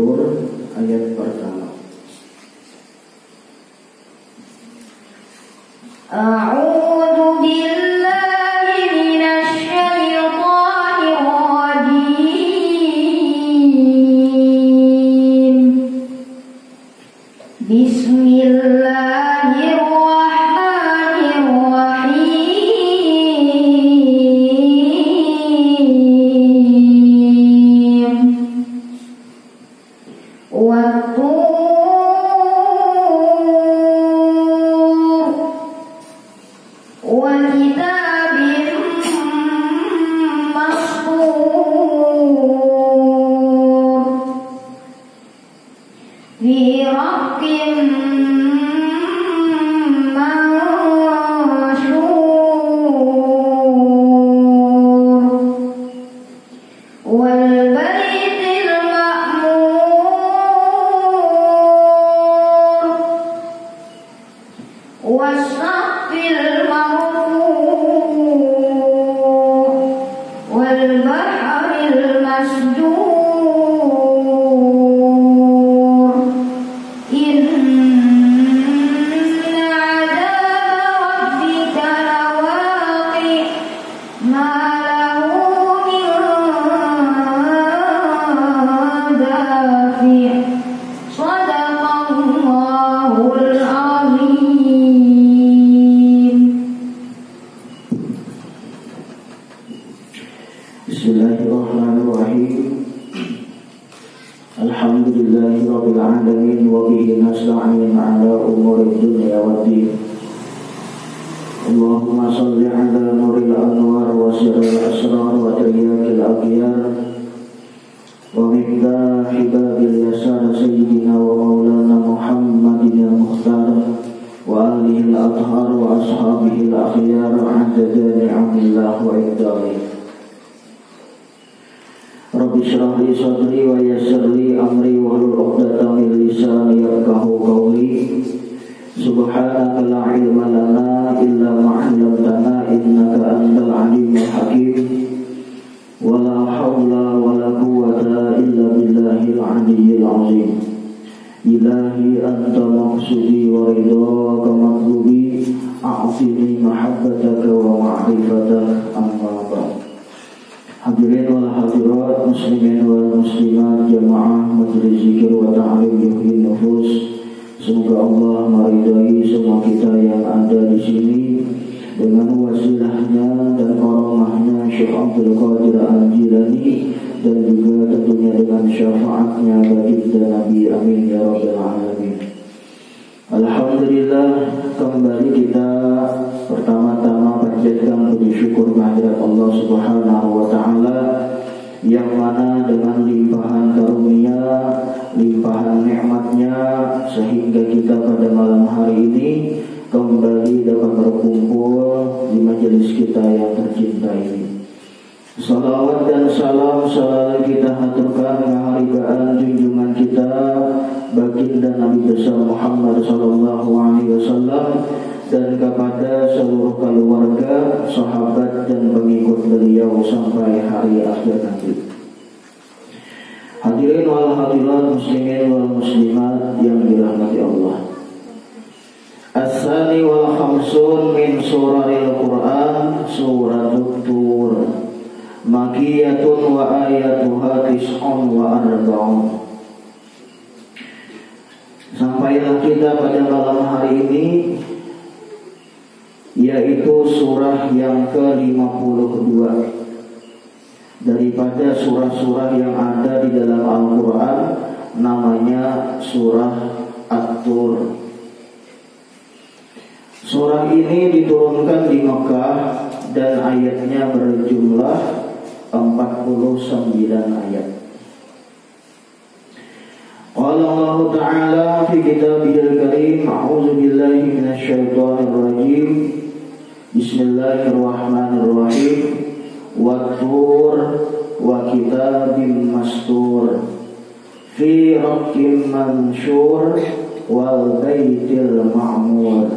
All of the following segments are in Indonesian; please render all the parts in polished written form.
At-Tur ayat pertama. A'udzu billahi minasy syaithanir rajim. Bismillahirrahmanirrahim. Bismillahirrahmanirrahim. Alhamdulillahirabbil alamin wa bihi nasta'in 'ala umuri dunya waddin. Allahumma shalli 'ala nuril anwar wa sirril asrar wa tayyakil aghyar wa miftahi babil yasar sayyidina wa maulana Muhammadin al-Mukhtar wa alihi al-athhar wa ashabihi al-akhyar 'adada ni'amillah wa iqdari. Rabbi shrah li sadri wa yassir li amri wahlul 'uqdatam min lisani yafqahu qawli. Subhanaka la ilma lana illa ma 'allamtana innaka antal alimul hakim. Wa la haula wa la quwwata illa billahil 'aliyyil 'azim. Ilahi anta maqsudi wa ridhaka matlubi, a'tini mahabbataka wa ma'rifataka, amma ba'd. Hadirin wal hadirat, muslimin wal muslimat, jamaah majelis zikir wa ta'lim yuhyin nufus. Semoga Allah meridai semua kita yang ada di sini dengan wasilahnya dan karamahnya Syekh Abdul Qadir Al-Jilani, dan juga tentunya dengan syafaatnya baginda Nabi, amin ya rabbal alamin. Alhamdulillah, kembali kita pertama-tama panjatkan puji syukur kehadirat Allah Subhanahu wa taala, yang mana dengan limpahan karunia, limpahan nikmatnya, sehingga kita pada malam hari ini kembali dapat berkumpul di majelis kita yang tercinta ini. Salawat dan salam selalu kita haturkan keharibaan junjungan kita baginda Nabi besar Muhammad sallallahu alaihi wasallam, dan kepada seluruh keluarga, sahabat dan pengikut beliau sampai hari akhir nanti. Hadirin wal hadirat, muslimin wal muslimat yang dirahmati Allah. As-sani wal khamsun min surahil Quran, suratul Tur. Makiyatun wa ayatuha tis'un wa arba'un. Sampailah kita pada malam hari ini, yaitu surah yang ke-52 daripada surah-surah yang ada di dalam Al-Quran, namanya surah At-Tur. Surah ini diturunkan di Mekah dan ayatnya berjumlah 49 ayat. Qala Allah Ta'ala fi kitabihil karim, a'udzu billahi minasy syaithanir rajim. Bismillahirrahmanirrahim. Wat-tur wa kitabim mastur fi raqqim mansyur wal baitil ma'mur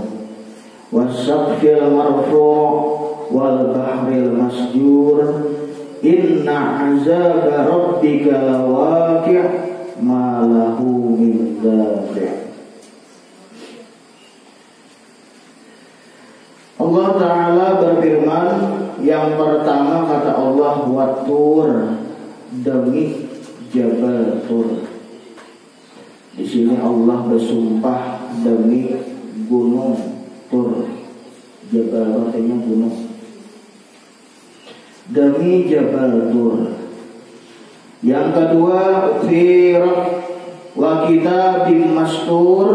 was-saqfil marfu' wal bahril masjur. Inna azaba rabbika lawaqi' ma lahu min dafi'. Allah Ta'ala berfirman, yang pertama kata Allah, Wat-Tur, demi Jabal Tur. Di sini Allah bersumpah demi gunung Tur. Jabal artinya gunung. Demi Jabal Tur. Yang kedua, fi wa kitabim mastur,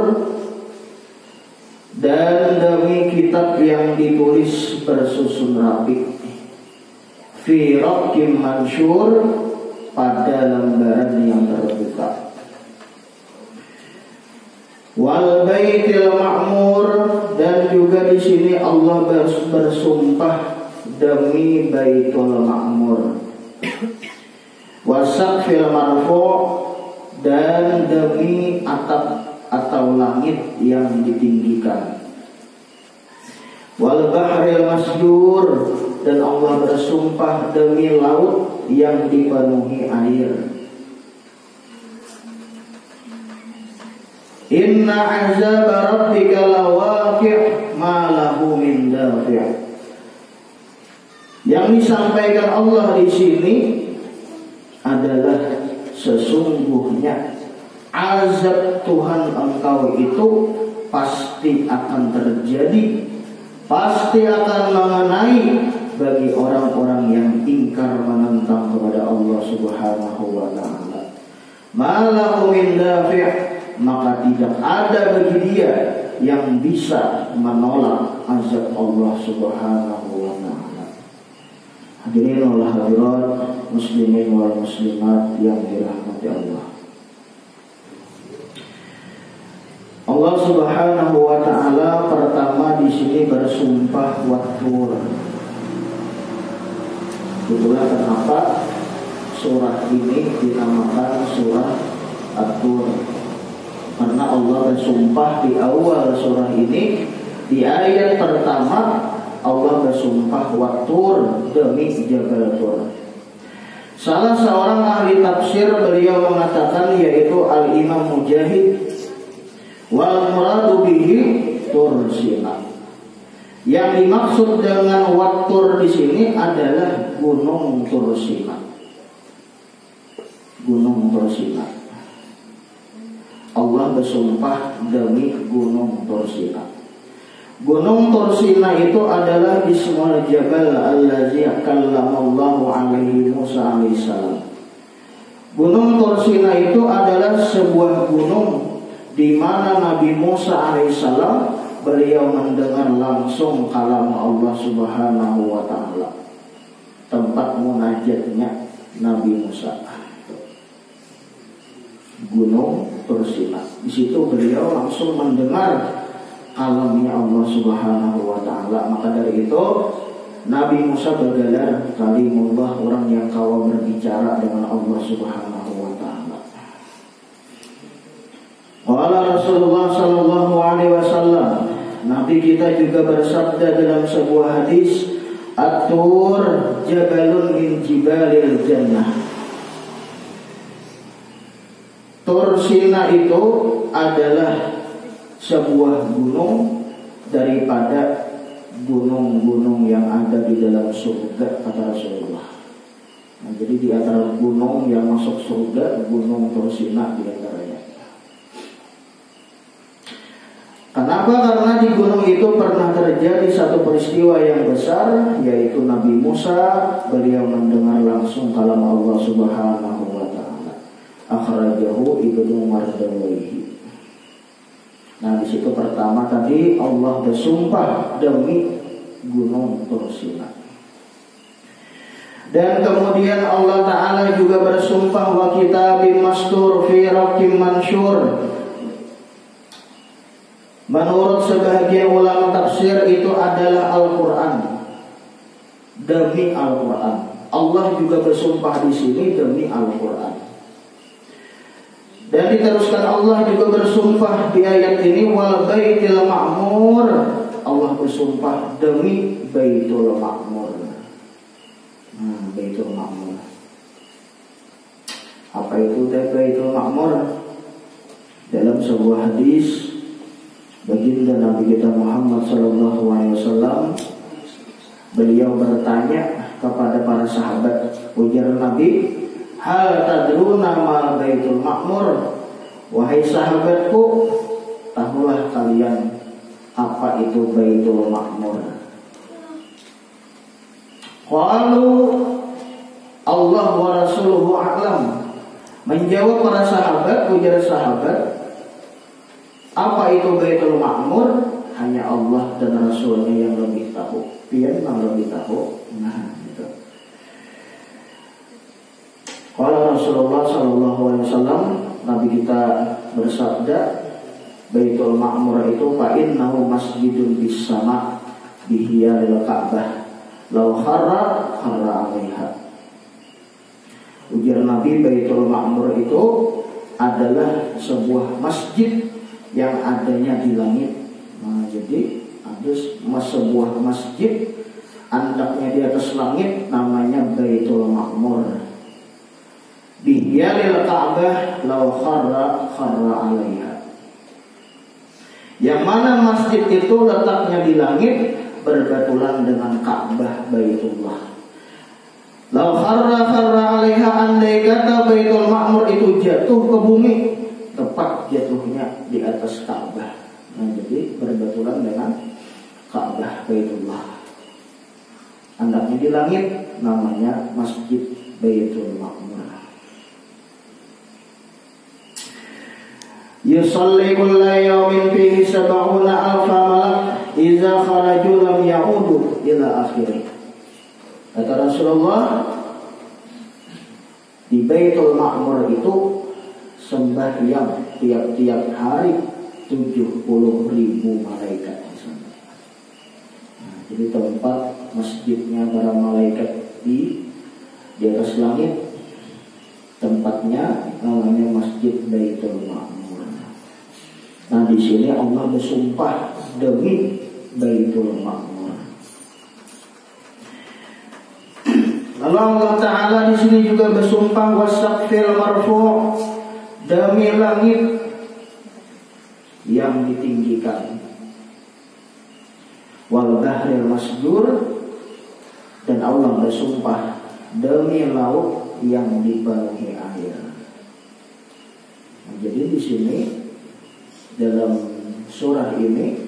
dan demi kitab yang ditulis bersusun rapi. Fi raqim mansyur, pada lembaran yang terbuka. Wal baitil ma'mur, dan juga di sini Allah bersumpah demi Baitul Ma'mur. Wasaqfil marfu', dan demi atap atau langit yang ditinggikan. Wal bahril masjur, dan Allah bersumpah demi laut yang dipenuhi air. Inna azaba rabbika lawaqi' ma lahu min dafi'. Yang disampaikan Allah di sini adalah sesungguhnya azab Tuhan engkau itu pasti akan terjadi, pasti akan mengenai bagi orang-orang yang ingkar menentang kepada Allah Subhanahu wa ta'ala. Ma lahu min dafi', maka tidak ada bagi dia yang bisa menolak azab Allah Subhanahu wa ta'ala. Hadirin wal hadirat, muslimin wal muslimat yang dirahmati Allah. Allah Subhanahu wa ta'ala pertama di sini bersumpah Wat-Tur. Itulah kenapa surah ini dinamakan surah At-Tur. Karena Allah bersumpah di awal surah ini, di ayat pertama Allah bersumpah Wat-Tur, demi Jabal Tur. Salah seorang ahli tafsir beliau mengatakan, yaitu Al-Imam Mujahid, wal muradu bihi Tur Sina. Yang dimaksud dengan Wat-Tur di sini adalah Gunung Tur Sina. Gunung Tur Sina. Allah bersumpah demi Gunung Tur Sina. Gunung Tur Sina itu adalah ismul jabal allazi kallamallahu alaihi Musa alaihissalam. Gunung Tur Sina itu adalah sebuah gunung di mana Nabi Musa alaihissalam beliau mendengar langsung kalam Allah Subhanahu wa ta'ala. Tempat munajatnya Nabi Musa, Gunung Tur Sina. Di situ beliau langsung mendengar kalamnya Allah Subhanahu wa ta'ala. Maka dari itu Nabi Musa bergelar kalimullah, orang yang kawal berbicara dengan Allah Subhanahu wa ta'ala. Qala Rasulullah sallallahu alaihi wasallam, Nabi kita juga bersabda dalam sebuah hadis, At-Tur jabalun min jibalil jannah. Tur Sina itu adalah sebuah gunung daripada gunung-gunung yang ada di dalam surga, kata Rasulullah. Nah, jadi di antara gunung yang masuk surga, Gunung Tur Sina di antaranya. Kenapa? Karena di gunung itu pernah terjadi satu peristiwa yang besar, yaitu Nabi Musa beliau mendengar langsung kalam Allah Subhanahu wa ta'ala. Akhrajahu Ibnu Mardawaihi. Nah, di situ pertama tadi Allah bersumpah demi Gunung Tur Sina. Dan kemudian Allah Ta'ala juga bersumpah wa kitabim mastur fi raqim mansyur. Menurut sebagian ulama tafsir itu adalah Al-Quran. Demi Al-Quran. Allah juga bersumpah di sini demi Al-Quran. Dan diteruskan Allah juga bersumpah di ayat ini wal baitil ma'mur. Allah bersumpah demi Baitul Ma'mur. Baitul Ma'mur. Apa itu Baitul Ma'mur? sebuah hadis baginda Nabi kita Muhammad sallallahu alaihi wasallam, beliau bertanya kepada para sahabat, ujar Nabi, hal tadruna ma Baitul Ma'mur? Wahai sahabatku, tahulah kalian apa itu Baitul Ma'mur? Qalu Allah wa rasuluhu a'lam. Menjawab para sahabat, ujar sahabat, apa itu Baitul Ma'mur? Hanya Allah dan Rasulnya yang lebih tahu. Dia memang lebih tahu. Nah, itu. Kalau Rasulullah Sallallahu Alaihi Wasallam, Nabi kita bersabda, Baitul Ma'mur itu fa'innahu masjidun bis sama bihiyaril Ka'bah, lau kharra kharra 'alaiha. Ujar Nabi, Baitul Ma'mur itu adalah sebuah masjid yang adanya di langit. Nah, jadi ada sebuah masjid andaknya di atas langit, namanya Baitul Ma'mur. Bihiyaril Ka'bah, lau kharra kharra 'alaiha. Yang mana masjid itu letaknya di langit, berbatulan dengan Ka'bah Baitullah. Lau kharra kharra 'alaiha, andai kata Baitul Ma'mur itu jatuh ke bumi, tepat jatuhnya di atas Ka'bah. Nah, jadi berbatulan dengan Ka'bah Baitullah. Andaknya di langit, namanya Masjid Baitul Ma'mur. Yusalli kulla yawmin fihi sab'una alfa malak idza kharaju lam ya'udu ila akhirih. Kata Rasulullah, di Baitul Ma'mur itu sembahyang tiap-tiap hari 70.000 malaikat di sana. Nah, jadi tempat masjidnya para malaikat di atas langit, tempatnya namanya Masjid Baitul Ma'mur. Nah, di sini Allah bersumpah demi Baitul Ma'mur. Lalu Allah Ta'ala di sini juga bersumpah wasaqfil marfu', demi langit yang ditinggikan, wal bahril masjur, dan Allah bersumpah demi laut yang dipenuhi air. Nah, jadi di sini dalam surah ini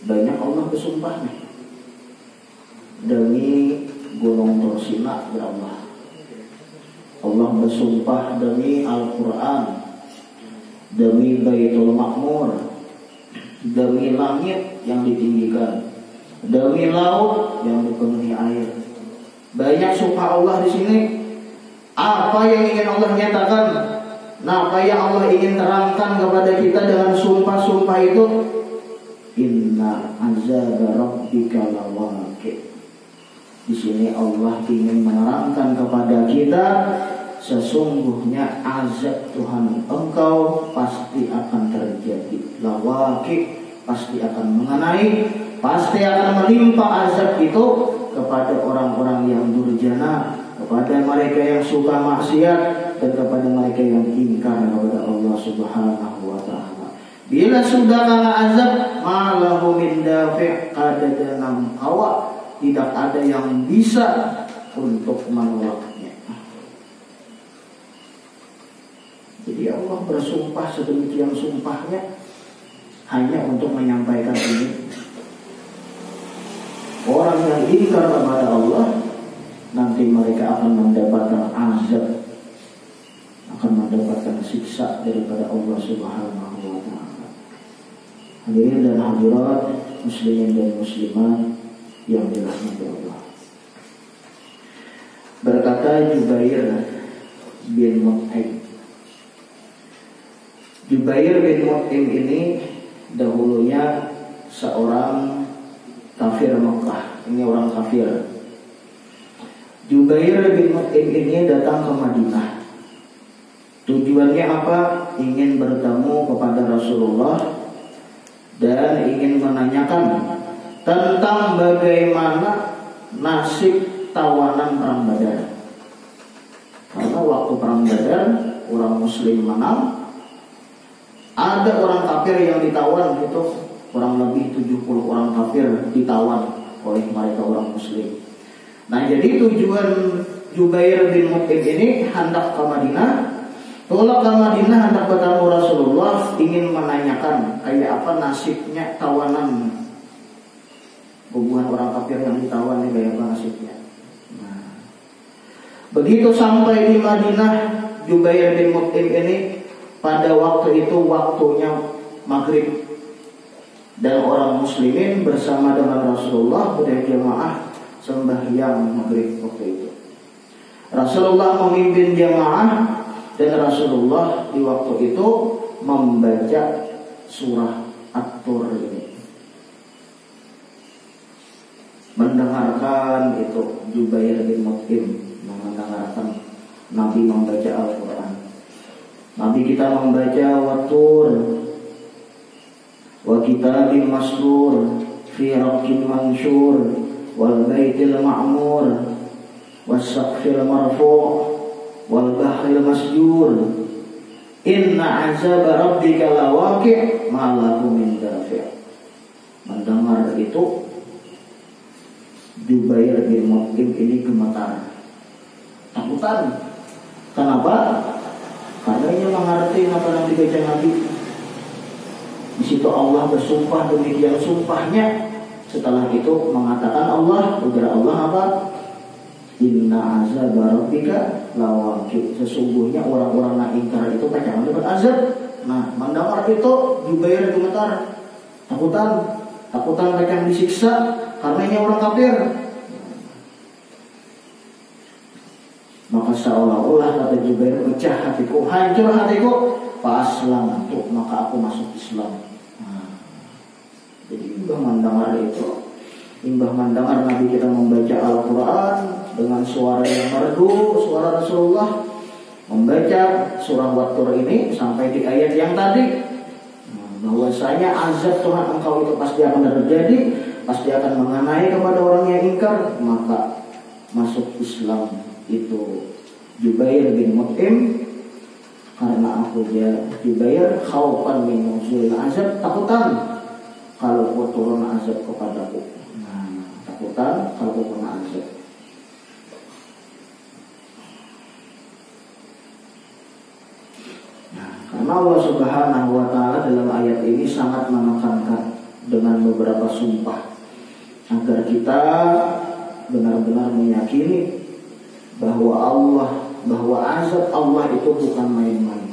banyak Allah bersumpah nih. Demi Gunung Tursina ya Allah. Allah bersumpah demi Al-Quran, demi Baitul Ma'mur, demi langit yang ditinggikan, demi laut yang dipenuhi air. Banyak sumpah Allah di sini. Apa yang ingin Allah nyatakan? Nah, apa yang Allah ingin terangkan kepada kita dengan sumpah-sumpah itu? Inna azab rabbika lawaqi'. Di sini Allah ingin menerangkan kepada kita, sesungguhnya azab Tuhan engkau pasti akan terjadi. Lawaqi', pasti akan mengenai, pasti akan menimpa azab itu kepada orang-orang yang durjana, kepada mereka yang suka maksiat, dan kepada mereka yang ingkar kepada Allah Subhanahu wa ta'ala. Bila sudah kena azab, malahu min dafi', qadadanam qawa, tidak ada yang bisa untuk menolaknya. Jadi Allah bersumpah sedemikian sumpahnya hanya untuk menyampaikan ini. Orang yang ingkar kepada Allah, nanti mereka akan mendapatkan azab, akan mendapatkan siksa daripada Allah Subhanahu wa ta'ala. Hadirin dan hadirat, muslimin dan muslimat yang dirahmati Allah. Berkata Jubair bin Mut'im. Jubair bin Mut'im ini dahulunya seorang kafir Mekah. Ini orang kafir. Jubair bin Mut'im ini datang ke Madinah. Tujuannya apa? Ingin bertemu kepada Rasulullah dan ingin menanyakan tentang bagaimana nasib tawanan perang Badar. Karena waktu perang Badar orang Muslim menang, Ada orang kafir yang ditawan itu, kurang lebih 70 orang kafir ditawan oleh mereka orang muslim. Nah, jadi tujuan Jubair bin Mut'im ini hendak ke Madinah. Tolak ke Madinah hendak bertemu Rasulullah, ingin menanyakan kayak apa nasibnya tawanan hubungan orang kafir yang ditawan ini, kayak apa nasibnya. Nah, begitu sampai di Madinah, Jubair bin Mut'im ini pada waktu itu waktunya maghrib, dan orang muslimin bersama dengan Rasulullah berjamaah sembahyang maghrib waktu itu. Rasulullah memimpin jamaah, dan Rasulullah di waktu itu membaca surah At-Tur ini. Mendengarkan itu Jubair bin Mut'im mendengarkan Nabi membaca Al-Quran. Nabi kita membaca Wat-Tur wa kitabim masdur fi raqqin mansyur wal baitil ma'mur was saqfil marfu' wal bahril masjur inna azab rabbika lawaqi' ma lahu min dafi'. Mendengar itu Jubair bin Mut'im ini gemetar, takutan. Kenapa? Karena ia mengerti apa yang dibaca Nabi. Di situ Allah bersumpah demikian sumpahnya. Setelah itu mengatakan Allah, ujar Allah apa? Inna azab rabbika lawaqi'. Sesungguhnya orang-orang yang ingkar itu pasti akan dapat azab. Nah, mendengar itu Jubair gemetar, takutan mereka disiksa karena ini orang kafir. Maka seolah-olah kata Jubair, pecah hatiku, hancur hatiku, Fa'aslam tuh, maka aku masuk Islam. Nah, jadi imbah mendengar itu, imbah mendengar Nabi kita membaca Al-Quran dengan suara yang merdu, suara Rasulullah membaca surah Wat-Tur ini sampai di ayat yang tadi, bahwasanya azab Tuhan engkau itu pasti akan terjadi, pasti akan mengenai kepada orang yang ingkar, maka masuk Islam itu Jubair bin Mut'im. Karena aku Jubair khaufan min nuzulil azab, takutan kalau turun azab kepadaku. Nah, takutan kalau turun azab. Nah, karena Allah Subhanahu wa taala dalam ayat ini sangat menekankan dengan beberapa sumpah agar kita benar-benar meyakini bahwa azab Allah itu bukan main-main.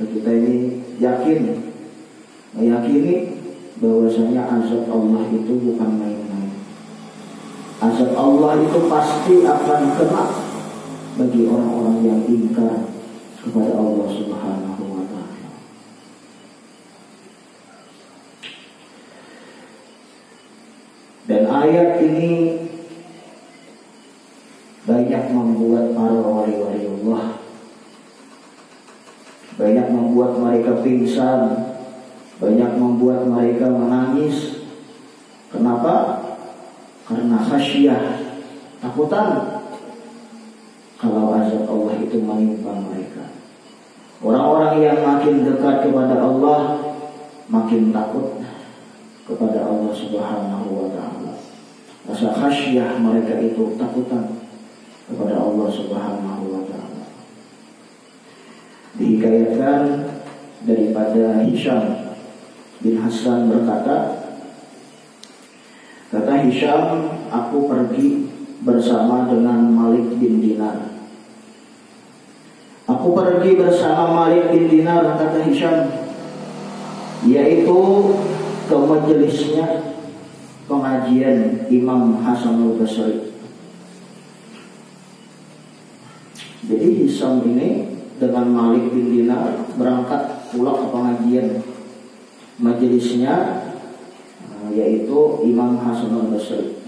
Kita ini meyakini bahwasanya azab Allah itu bukan main-main. Azab Allah itu pasti akan kena bagi orang-orang yang ingkar kepada Allah Subhanahu wa taala. Dan ayat ini banyak membuat para wali-wali Allah, banyak membuat mereka pingsan, banyak membuat mereka menangis. Kenapa? Karena khasyah, takutan kalau azab Allah itu menimpa mereka. Orang-orang yang makin dekat kepada Allah makin takut kepada Allah Subhanahu wa taala. Rasa khasyah mereka itu takutan kepada Allah Subhanahu wa taala. Dihikayatkan daripada Hisham bin Hasan berkata, kata Hisham, aku pergi bersama dengan Malik bin Dinar. Aku pergi bersama Malik bin Dinar, kata Hisham, yaitu ke majelisnya pengajian Imam Hasan al-Basri. Jadi Hisham ini dengan Malik bin Dinar berangkat pula ke pengajian majelisnya, yaitu Imam Hasan al-Basri.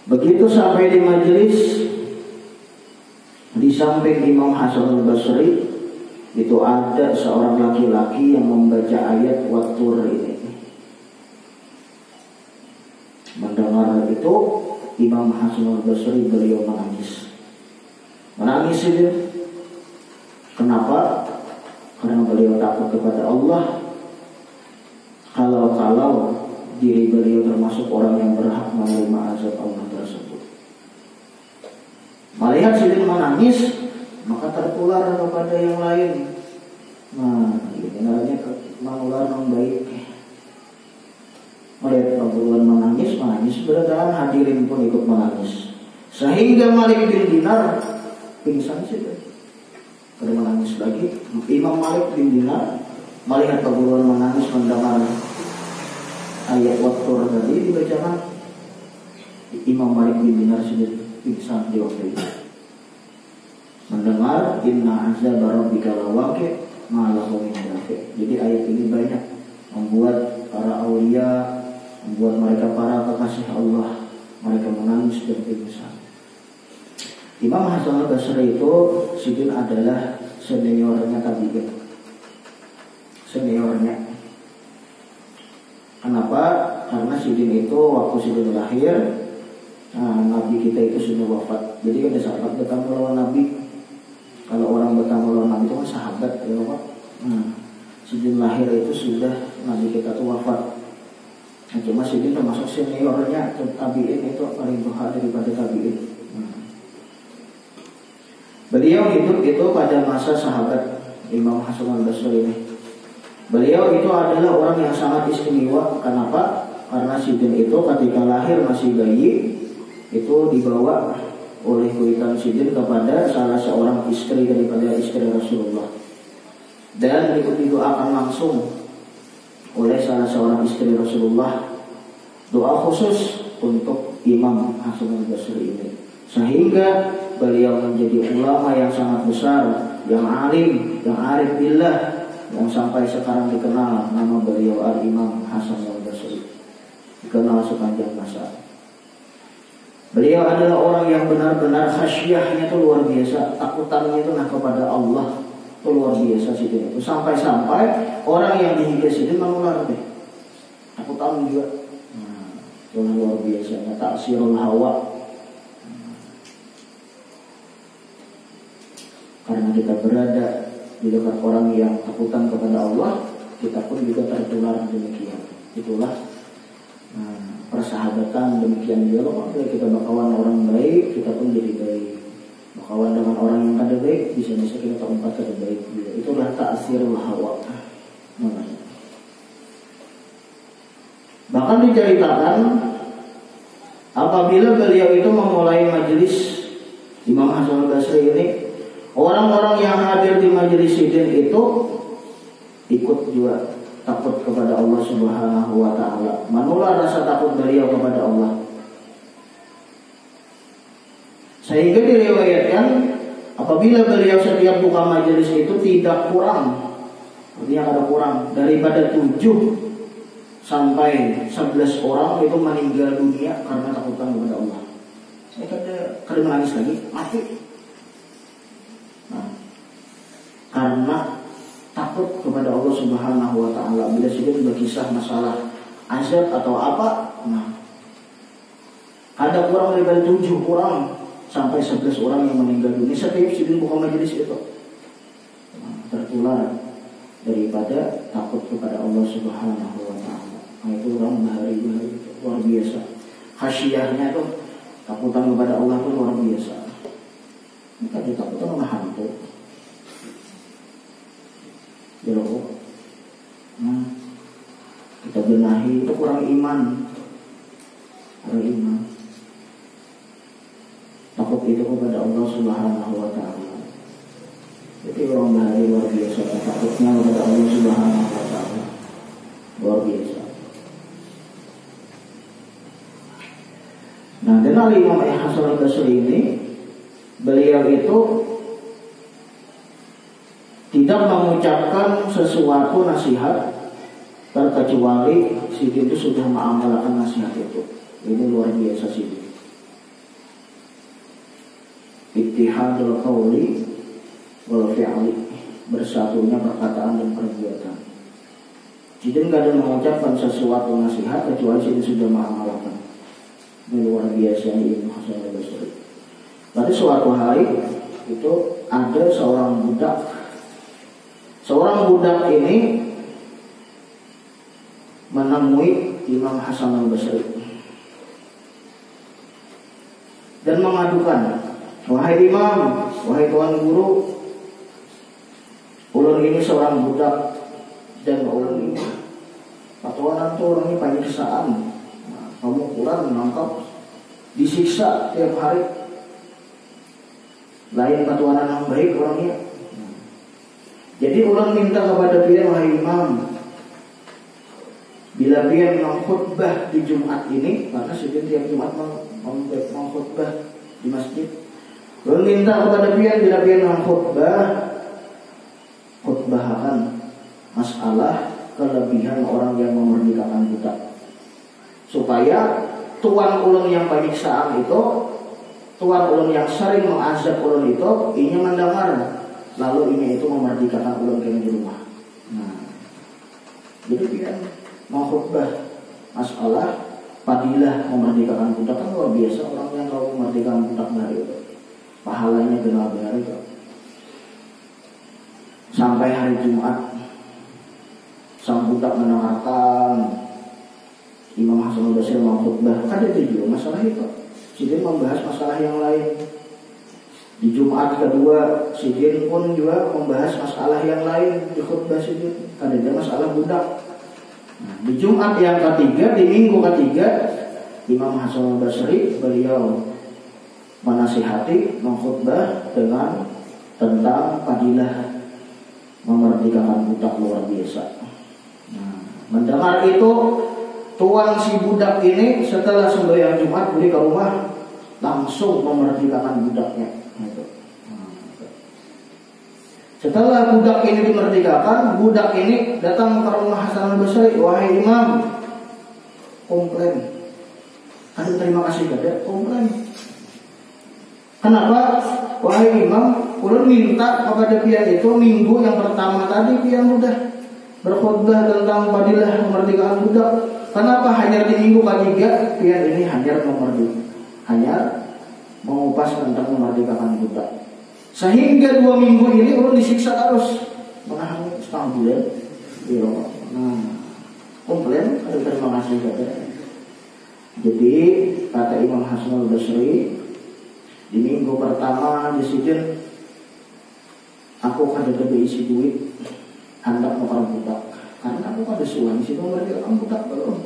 Begitu sampai di majelis, di samping Imam Hasan al-Basri itu ada seorang laki-laki yang membaca ayat Wat-Tur ini. Mendengar itu Imam Hasan al-Basri beliau menangis itu. Kenapa? Karena beliau takut kepada Allah. Kalau diri beliau termasuk orang yang berhak menerima azab Allah tersebut. Melihat Sidin menangis, maka tertular kepada yang lain. Nah, ini namanya menular non baik. Melihat Abdullah menangis beradaan hadirin pun ikut menangis. Sehingga Malik bin Dinar pingsan saja. Pada menangis lagi, Imam Malik bin Dinar melihat Abdullah menangis mendengar ayat wattur tadi dibacakan. Imam Malik bin Dinar sudah pingsan di waktu itu. Mendengar inna azab rabbika lawaqi' ma lahu min dafi'. Jadi ayat ini banyak membuat para aulia, membuat mereka para kekasih Allah, mereka menangis dan pingsan. Imam Hasan al-Basri itu Sidin adalah seniornya tabi'in. Seniornya. Kenapa? Karena Sidin itu waktu Sidin lahir, Nabi kita itu sudah wafat. Jadi ada sahabat bertamu lawan Nabi. Kalau orang bertamu lawan Nabi itu kan sahabat, ya Pak. Sidin lahir itu sudah Nabi kita itu wafat. Nah, cuma Sidin termasuk seniornya tabi'in itu paling tua daripada tabi'in. Beliau hidup itu pada masa sahabat Imam Hasan al-Basri ini. Beliau itu adalah orang yang sangat istimewa. Kenapa? Karena Sidin itu ketika lahir masih bayi, itu dibawa oleh kuitan Sidin kepada salah seorang istri daripada istri Rasulullah, dan didoakan langsung oleh salah seorang istri Rasulullah, doa khusus untuk Imam Hasan al-Basri ini, sehingga beliau menjadi ulama yang sangat besar, yang alim, yang arif billah, yang sampai sekarang dikenal nama beliau Al-Imam Hasan al-Basri, dikenal sepanjang masa. Beliau adalah orang yang benar-benar khasyahnya itu luar biasa, takutannya itu kepada Allah itu luar biasa Sidin itu, sampai-sampai orang yang dihigas Sidin menular deh, takutan juga. Itu luar biasanya taksirul hawa. Karena kita berada di dekat orang yang takutan kepada Allah, kita pun juga tertular demikian. Itulah persahabatan demikian juga. Kalau kita berkawan orang baik, kita pun jadi baik. Berkawan dengan orang yang kada baik, bisa-bisa kita tempat kada baik juga. Itulah ta'sirul hawa. Bahkan diceritakan apabila beliau itu memulai majelis Imam Hasan al-Basri ini, orang-orang yang hadir di majelis Sidin itu ikut juga takut kepada Allah Subhanahu wa ta'ala. Menular rasa takut beliau kepada Allah. Sehingga diriwayatkan apabila beliau setiap buka majelis itu tidak kurang, artinya ada kurang daripada 7 sampai 11 orang itu meninggal dunia karena takutan kepada Allah. Saya kada menangis lagi, mati. Karena takut kepada Allah Subhanahu wa ta'ala. Bila sudah berkisah masalah azab atau apa, ada kurang daripada 7 orang sampai 11 orang yang meninggal dunia setiap Sidin buka majelis itu, tertular daripada takut kepada Allah Subhanahu wa ta'ala. Itu orang bahari-bahari luar biasa. Khasyahnya itu, takutan kepada Allah itu luar biasa. Ini kan ditakutan sama hantu. Kita benahi itu kurang iman. Takut itu kepada Allah Subhanahu wa ta'ala. Jadi orang bahari luar biasa, takutnya kepada Allah Subhanahu wa ta'ala luar biasa. Nah, dengan Imam Hasan al-Basri ini, beliau itu tidak mengucapkan sesuatu nasihat terkecuali Sidin itu sudah mengamalkan nasihat itu. Ini luar biasa Sidin. Ittihadul qawli wal fi'li, bersatunya perkataan dan perbuatan. Sidin tidak ada mengucapkan sesuatu nasihat kecuali Sidin sudah mengamalkan. Ini luar biasa Imam Hasan al-Basri. Pada suatu hari itu ada seorang budak Seorang budak ini menemui Imam Hasan al-Basri dan mengadukan, "Wahai Imam, wahai Tuan Guru, ulun ini seorang budak dan ulun ini patuanan tuh orangnya penyiksaan. Kamu kurang menangkap, disiksa tiap hari. Lain patuanan yang baik orangnya. Jadi ulun minta kepada pian, wahai Imam, bila pian mengkhutbah di Jumat ini, karena setiap Jumat mengkhutbah di masjid. Ulun minta kepada pian, bila pian mengkhutbah, khutbahkan masalah kelebihan orang yang memerdekakan budak, supaya tuan ulun yang penyiksaan itu, tuan ulun yang sering mengazab ulun itu, ini mendengar, lalu ini itu memerdekakan ulun kena di rumah. Jadi dia mengkhutbah masalah fadilah memerdekakan budak, kan luar biasa orang yang tahu memerdekakan budak dari itu, pahalanya benar-benar itu. Sampai hari Jumat, sang budak mendengarkan Imam Hasan al-Basri mengkhutbah. Kan itu juga masalah itu. Sidin membahas masalah yang lain. Di Jumat kedua, Sidin pun juga membahas masalah yang lain di khutbah Sidin. Kan ada masalah budak. Di Jumat yang ketiga, di minggu ketiga, Imam Hasan al-Basri beliau menasihati, mengkhutbah dengan tentang fadilah memerdekakan budak luar biasa. Mendengar itu, tuan si budak ini setelah sembahyang Jumat balik ke rumah, langsung memerdekakan budaknya. Setelah budak ini dimerdekakan, budak ini datang ke rumah Hasan al-Basri, wahai Imam, komplain. Aduh, terima kasih gada, komplain. Kenapa? Wahai Imam, ulun minta kepada pian itu minggu yang pertama tadi pian udah berkhutbah tentang fadilah memerdekakan budak. Kenapa hanya di minggu ketiga pian ini hanya mengupas tentang memerdekakan budak? Sehingga 2 minggu ini ulun disiksa terus, menahan setengah bulan. Komplain, ada terima kasih gada. Jadi kata Imam Hasan al-Basri, di minggu pertama di Sidin, aku kada isi duit hendak nukar budak, karena aku kada suan situ memerdekakan budak belum.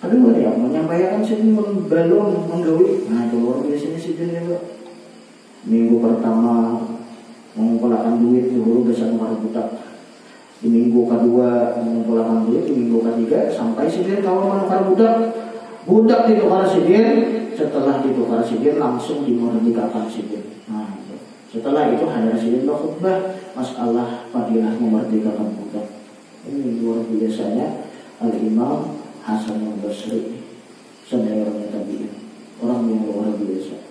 Aduh, ya menyampaikan Sidin belum menggawi. Nah, itu luar biasa Sidin juga. Minggu pertama mengumpulkan duit dulu bisa nukar budak. Di minggu kedua mengumpulkan duit, di minggu ketiga sampai Sidin kalau menukar budak. Budak ditukar Sidin, setelah ditukar Sidin langsung dimerdekakan Sidin. Nah, setelah itu hadir Sidin berkhutbah masalah fadilah memerdekakan budak. Ini luar biasanya Al-Imam Hasan al-Basri, saudaranya tabi'in, orang yang luar biasa.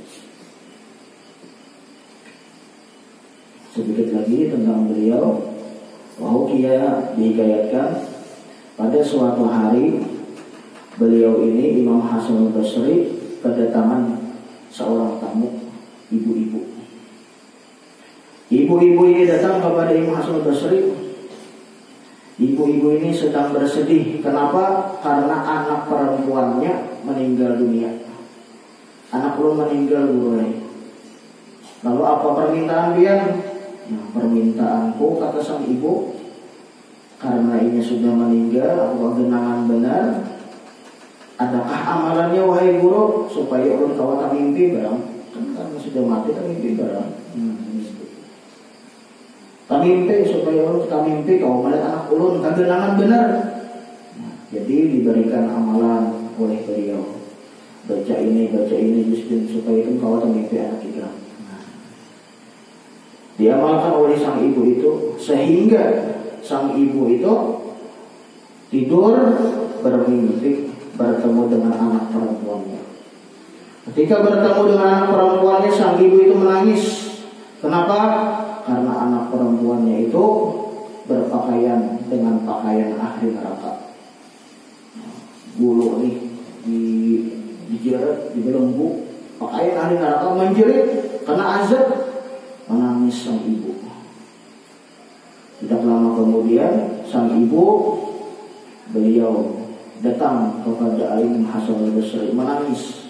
Sedikit lagi tentang beliau. Wahukia dihikayatkan pada suatu hari beliau ini, Imam Hasan al-Basri, kedatangan seorang tamu, ibu-ibu. Ibu-ibu ini datang kepada Imam Hasan al-Basri. Ibu-ibu ini sedang bersedih. Kenapa? Karena anak perempuannya meninggal dunia. Anak belum meninggal dulu. Lalu apa permintaan dia? Nah, permintaanku, kata sang ibu, karena ini sudah meninggal, aku genangan benar. Adakah amalannya wahai guru supaya ulun kawat mimpi barang? Kan karena sudah mati kan mimpi barang. Mimpi supaya ulun mimpi kau melihat anak ulun kagenangan benar. Jadi diberikan amalan oleh beliau. Baca ini supaya itu kawat mimpi anak kita. Diamalkan oleh sang ibu itu sehingga sang ibu itu tidur bermimpi bertemu dengan anak perempuannya. Ketika bertemu dengan anak perempuannya, sang ibu itu menangis. Kenapa? Karena anak perempuannya itu berpakaian dengan pakaian ahli neraka. Bulu nih dijerat, dibelenggu, pakaian ahli neraka, menjerit karena azab. Menangis sang ibu. Tidak lama kemudian sang ibu beliau datang kepada Al-Imam Hasan Al-Basri menangis.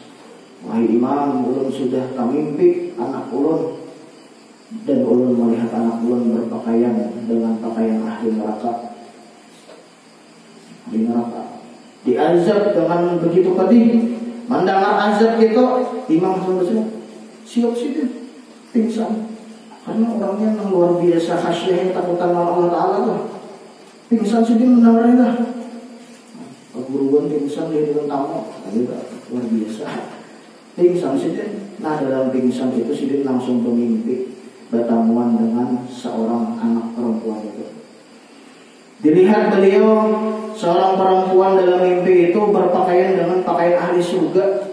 Wahai imam, ulun sudah kamimpi anak ulun, dan ulun melihat anak ulun berpakaian dengan pakaian ahli neraka. Di neraka diazab dengan begitu pedih. Mendengar azab itu, Imam Hasan Al-Basri siap pingsan. Karena orangnya yang luar biasa khasyah, takutan Allah Ta'ala tuh. Pingsan sidin mendengar itu. Keguruan pingsan di dalam tamu, luar biasa. Pingsan sidin. Nah, dalam pingsan itu sidin langsung bermimpi bertemuan dengan seorang anak perempuan itu. Dilihat beliau seorang perempuan dalam mimpi itu berpakaian dengan pakaian ahli surga.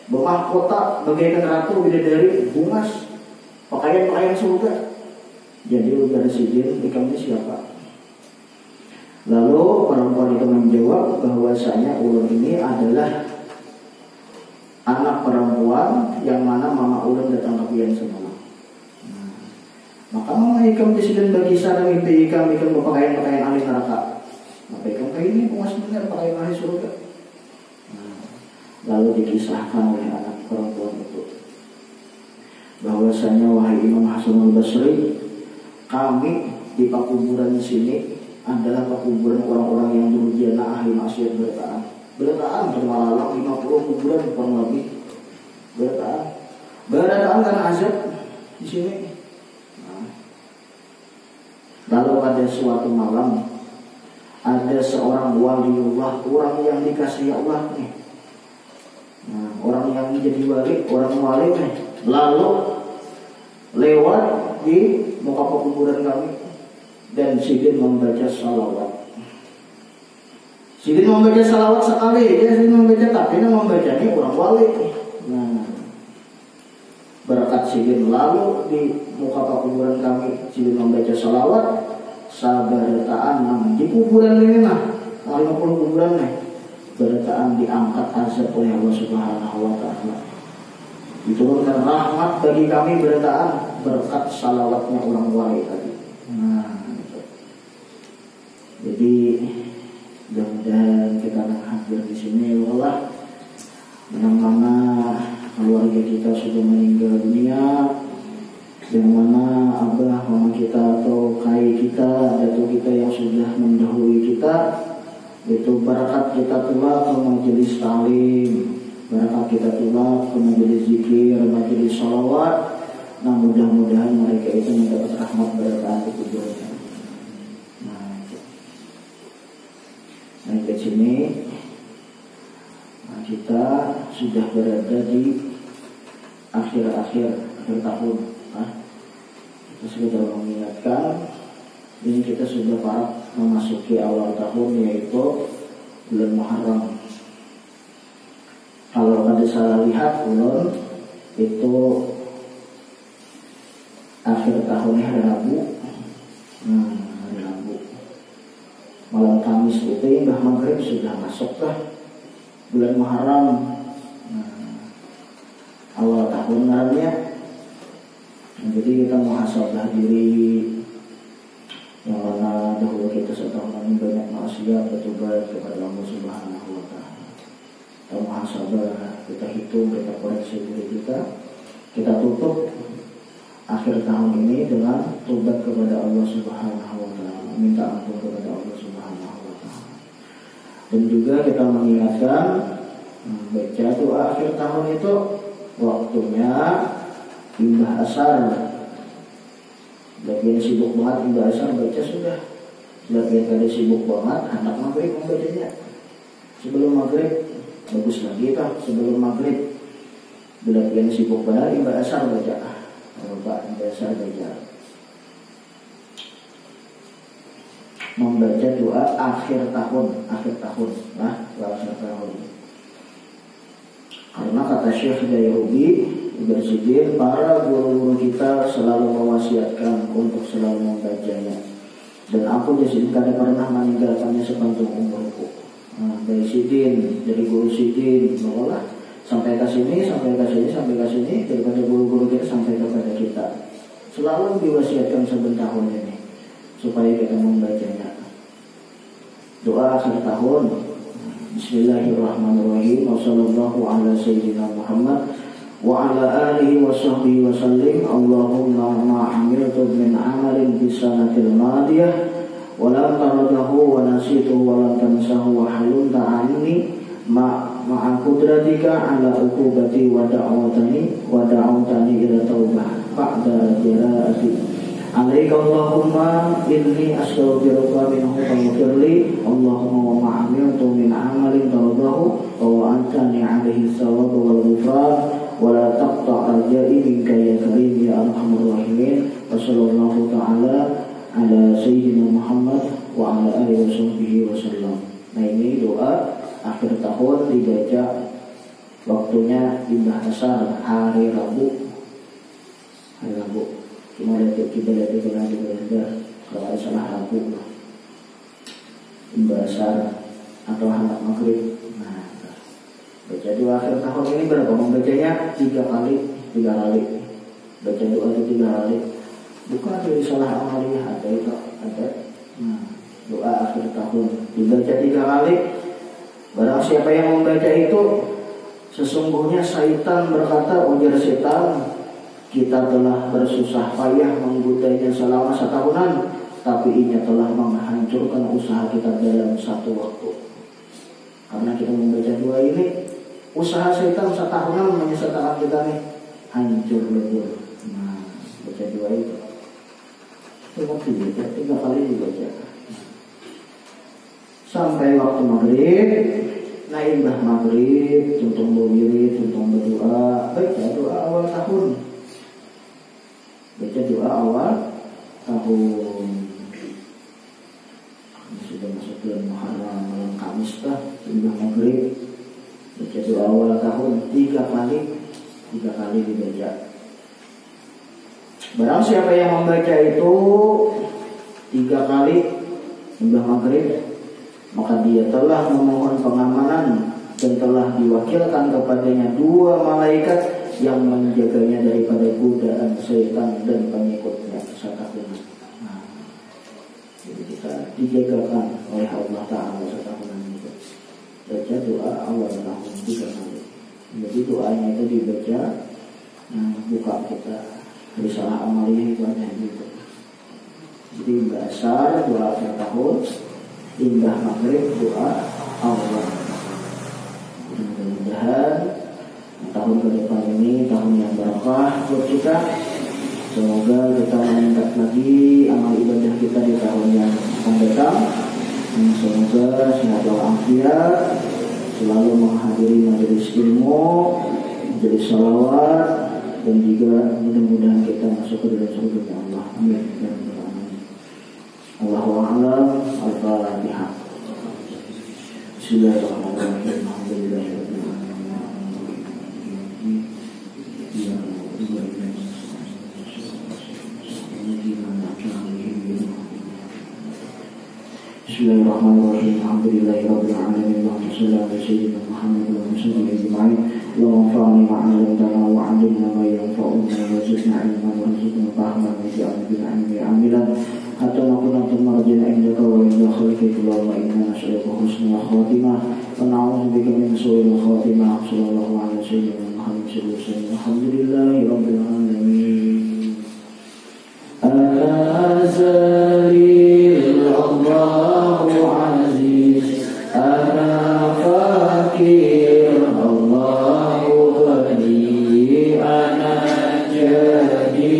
Bermahkota bagaikan ratu bidadari, bungas, pakaian surga. Jadi udara sidin, ikamnya siapa? Lalu perempuan itu menjawab bahwasanya ulun ini adalah anak perempuan yang mana mama ulun datang ke pian semua. Maka mama ikam disiden bagi sana mimpi ikam berpakaian ahli neraka. Maka ikam kayak ini bungas benar pakaian ahli surga. Lalu dikisahkan oleh anak perempuan itu bahwasanya wahai Imam Hasan Al-Basri, kami di pakuburan sini adalah pakuburan orang-orang yang durjana ahli maksiat berataan termalang 50 kuburan kurang lebih berataan karena azab di sini. Lalu pada suatu malam ada seorang waliullah, orang yang dikasihi Allah nih. Orang yang menjadi wali, orang wali nih, lalu lewat di muka kuburan kami dan sidin membaca salawat. Sidin membaca salawat sekali, dia sidin membaca tapi membacanya orang wali. Berkat sidin lalu di muka kuburan kami sidin membaca salawat, sabarataan di kuburan ini 50 kuburan nih. Berataan diangkat azab oleh Allah Subhanahu wa Ta'ala. Diturunkan rahmat bagi kami berataan berkat salawatnya orang wali tadi. Jadi mudah-mudahan kita akan hadir di sini Allah. Yang mana keluarga kita sudah meninggal dunia, yang mana abah mama kita atau kai kita, datuk kita yang sudah mendahului kita, itu barakat kita tulah ke majelis talim, barakat kita tulah ke majelis zikir, majelis sholawat. Nah, mudah-mudahan mereka itu mendapat rahmat barakat di kuburnya. Nah, ke sini kita sudah berada di akhir tahun. Kita sudah mengingatkan, ini kita sudah memasuki awal tahun, yaitu bulan Muharram. Kalau pada saya lihat ulun itu akhir tahunnya hari Rabu. Hari Rabu malam Kamis itu hingga maghrib sudah masuk lah bulan Muharram. Awal tahun namanya. Jadi kita muhasabah diri, yang mana dahulu kita sudah banyak maksiat, bertobat kepada Allah Subhanahu wa Ta'ala. Kita muhasabah, kita hitung, kita koreksi diri kita tutup akhir tahun ini dengan tobat kepada Allah Subhanahu wa Ta'ala, minta ampun kepada Allah Subhanahu wa Ta'ala. Dan juga kita mengingatkan baca doa akhir tahun itu waktunya imbah asar. Bagian sibuk banget imbah asar baca sudah. Bagian kada sibuk banget anak maghrib membacanya. Sebelum maghrib bagus lagi tak sebelum maghrib. Bagian sibuk banget imbah asar baca. Imbah asar baca. Membaca doa akhir tahun akhir tahun. Karena kata Syekh Dayrubi Bersidin, para guru-guru kita selalu mewasiatkan untuk selalu membacanya. Dan aku jadi tidak pernah meninggalkannya sepanjang umurku. Dari Sidin, dari guru Sidin, bahwa sampai ke sini, daripada guru-guru kita sampai kepada kita. selalu diwasiatkan sebentar tahun ini supaya kita membacanya. Doa akhir tahun. Bismillahirrahmanirrahim. Wassallallahu ala sayyidina Muhammad wa ala alihi wa sahbihi wa sallim. Allahumma ma amiltu min amalin fi sanatil madiyah wa lam taradahu wa nasituhu wa lam tansahu wa halun ta'anni ma'a qudratika ala uqubati wa da'awatani ila taubah ba'da jara'ati alaika Allahumma inni astaghfiruka minhu faghfirli Allahumma wa ma'amiltu min amalin taradahu wa wa'antani alaihi thawab wal ghufran wa la taqta' rajai minka ya karim ya arhamar rahimin. Wa sallallahu ta'ala ala sayyidina Muhammad wa ala alihi wa sahbihi wa sallam. Nah, ini doa akhir tahun dibaca waktunya di bahasa hari Rabu. Cuma kita lihat itu nanti kalau ada salah Rabu bahasa atau anak maghrib. Nah, baca doa akhir tahun ini berapa? Membacanya 3 kali. Baca doa itu 3 kali. Bukan dari salah amaliyah ada. Nah, doa akhir tahun dibaca 3 kali. Barang siapa yang membaca itu, sesungguhnya syaitan berkata, ujar setan, kita telah bersusah payah menggudainya selama 1 tahunan, tapi ia telah menghancurkan usaha kita dalam 1 waktu. Karena kita membaca doa ini, usaha setan 1 tahunan menyesatkan kita nih hancur lebur. Nah, baca doa itu. Coba dibaca 3 kali dibaca. Sampai waktu maghrib. Nah, imbah maghrib, tuntung berwirid, tuntung berdoa, baca doa awal tahun. Baca doa awal tahun. Ini sudah masuk bulan Muharram, malam Kamis lah, imbah maghrib. Baca doa awal tahun 3 kali dibaca. Barang siapa yang membaca itu 3 kali imbah maghrib, maka dia telah memohon pengamanan dan telah diwakilkan kepadanya 2 malaikat yang menjaganya daripada godaan setan dan pengikutnya satahunan. Nah, jadi kita dijagakan oleh Allah Ta'ala satahunan itu. Baca doa awal tahun 3 kali. Jadi doanya itu dibaca, buka kita risalah amaliyah itu ada gitu. Jadi bahasa doa akhir tahun, imbah maghrib doa awal. Mudah-mudahan tahun ke depan ini tahun yang berkah buat kita. Semoga kita meningkat lagi amal ibadah kita di tahun yang akan datang. Semoga sehat walafiat, selalu menghadiri majelis ilmu, menjadi salawat, dan juga mudah-mudahan kita masuk ke dalam surga Allah. Amin. Allahu a'lam. Al-Fatihah. Bismillahirrahmanirrahim. Alhamdulillahirabbil Bismillahirrahmanirrahim. Alhamdulillahirabbil alamin. Allahumma shalli ala sayyidina Muhammad wa ala alihi ajma'in. Allahumma anfa'na ma 'allamtana wa 'allimna ma yanfa'una wa zidna 'ilman warzuqna fahman waj'alna bil 'ilmi 'amilan hatta nakuna marjana indaka wa inda khalqika wa inna nas'aluka husnal khatimah wa na'udzubika min su'il khatimah. Sallallahu ala sayyidina Muhammad sallallahu alaihi wasallam. Alhamdulillahirabbil alamin. Al-Azali Allahu Aziz, ana fakir Allahu ghani, ana jadi